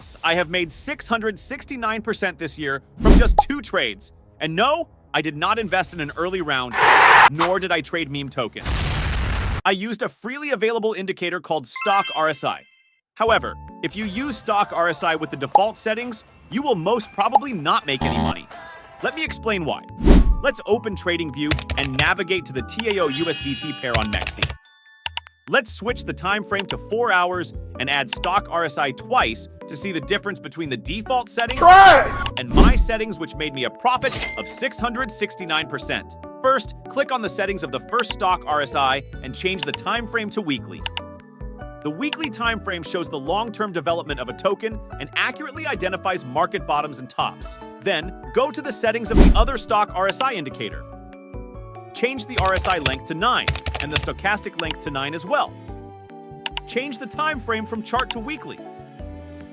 Yes, I have made 669% this year from just 2 trades. And no, I did not invest in an early round, nor did I trade meme tokens. I used a freely available indicator called Stoch RSI. However, if you use Stoch RSI with the default settings, you will most probably not make any money. Let me explain why. Let's open TradingView and navigate to the TAO USDT pair on Mexi. Let's switch the time frame to 4 hours and add Stoch RSI twice to see the difference between the default settings and my settings, which made me a profit of 669%. First, click on the settings of the first Stoch RSI and change the time frame to weekly. The weekly time frame shows the long-term development of a token and accurately identifies market bottoms and tops. Then, go to the settings of the other Stoch RSI indicator. Change the RSI length to 9 and the stochastic length to 9 as well. Change the time frame from chart to weekly.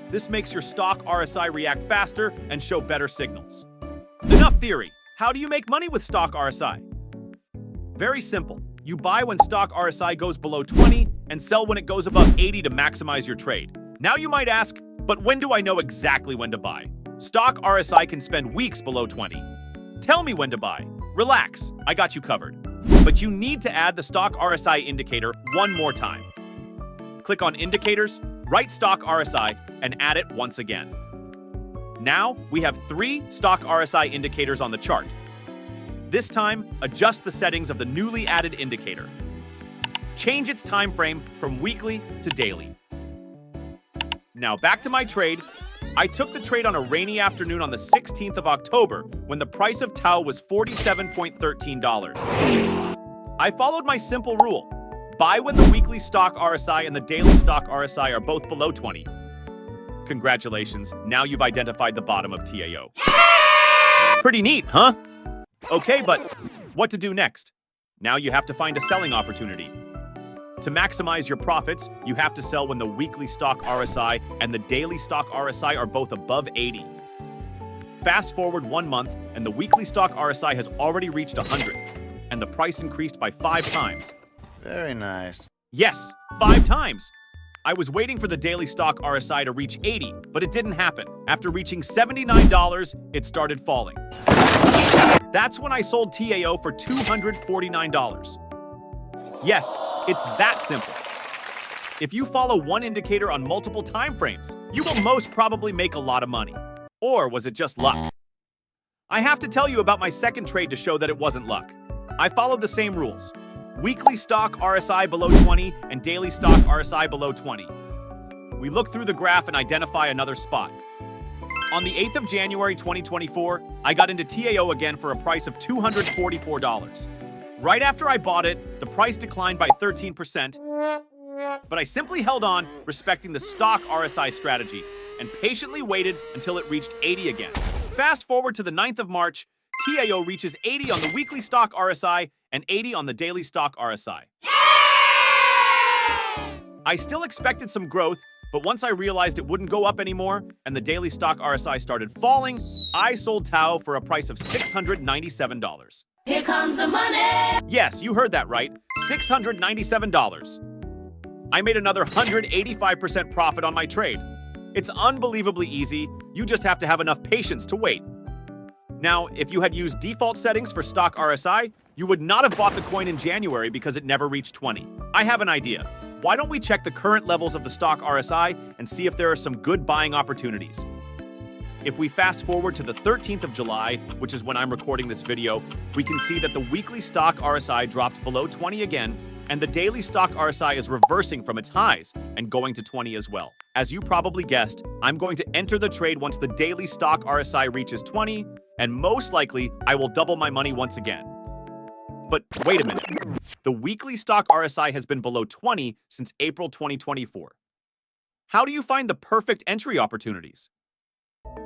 This makes your Stoch RSI react faster and show better signals. Enough theory. How do you make money with Stoch RSI? Very simple. You buy when Stoch RSI goes below 20 and sell when it goes above 80 to maximize your trade. Now you might ask, but when do I know exactly when to buy? Stoch RSI can spend weeks below 20. Tell me when to buy. Relax, I got you covered. But you need to add the Stoch RSI indicator one more time. Click on Indicators, write Stoch RSI, and add it once again. Now, we have 3 Stoch RSI indicators on the chart. This time, adjust the settings of the newly added indicator. Change its time frame from weekly to daily. Now back to my trade. I took the trade on a rainy afternoon on the 16th of October when the price of TAO was $47.13. I followed my simple rule. Buy when the weekly Stoch RSI and the daily Stoch RSI are both below 20. Congratulations, now you've identified the bottom of TAO. Pretty neat, huh? Okay, but what to do next? Now you have to find a selling opportunity. To maximize your profits, you have to sell when the weekly Stoch RSI and the daily Stoch RSI are both above 80. Fast forward 1 month, and the weekly Stoch RSI has already reached 100, and the price increased by 5 times. Very nice. Yes, 5 times. I was waiting for the daily Stoch RSI to reach 80, but it didn't happen. After reaching $79, it started falling. That's when I sold TAO for $249. Yes, it's that simple. If you follow one indicator on multiple time frames, you will most probably make a lot of money. Or was it just luck? I have to tell you about my second trade to show that it wasn't luck. I followed the same rules. Weekly Stoch RSI below 20 and daily Stoch RSI below 20. We look through the graph and identify another spot. On the 8th of January 2024, I got into TAO again for a price of $244. Right after I bought it, the price declined by 13%, but I simply held on, respecting the Stoch RSI strategy, and patiently waited until it reached 80 again. Fast forward to the 9th of March, TAO reaches 80 on the weekly Stoch RSI and 80 on the daily Stoch RSI. I still expected some growth, but once I realized it wouldn't go up anymore and the daily Stoch RSI started falling, I sold TAO for a price of $697. Here comes the money! Yes, you heard that right. $697. I made another 185% profit on my trade. It's unbelievably easy. You just have to have enough patience to wait. Now, if you had used default settings for Stoch RSI, you would not have bought the coin in January because it never reached 20. I have an idea. Why don't we check the current levels of the Stoch RSI and see if there are some good buying opportunities? If we fast forward to the 13th of July, which is when I'm recording this video, we can see that the weekly Stoch RSI dropped below 20 again, and the daily Stoch RSI is reversing from its highs and going to 20 as well. As you probably guessed, I'm going to enter the trade once the daily Stoch RSI reaches 20, and most likely, I will double my money once again. But wait a minute. The weekly Stoch RSI has been below 20 since April 2024. How do you find the perfect entry opportunities?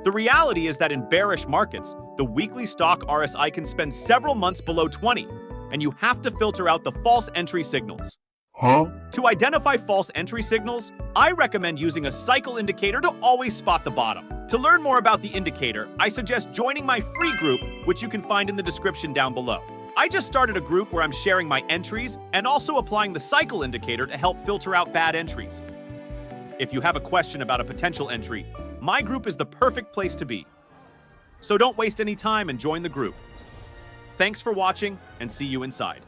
The reality is that in bearish markets, the weekly Stoch RSI can spend several months below 20, and you have to filter out the false entry signals. To identify false entry signals, I recommend using a cycle indicator to always spot the bottom. To learn more about the indicator, I suggest joining my free group, which you can find in the description down below. I just started a group where I'm sharing my entries and also applying the cycle indicator to help filter out bad entries. If you have a question about a potential entry, My group is the perfect place to be. So don't waste any time and join the group. Thanks for watching, and see you inside.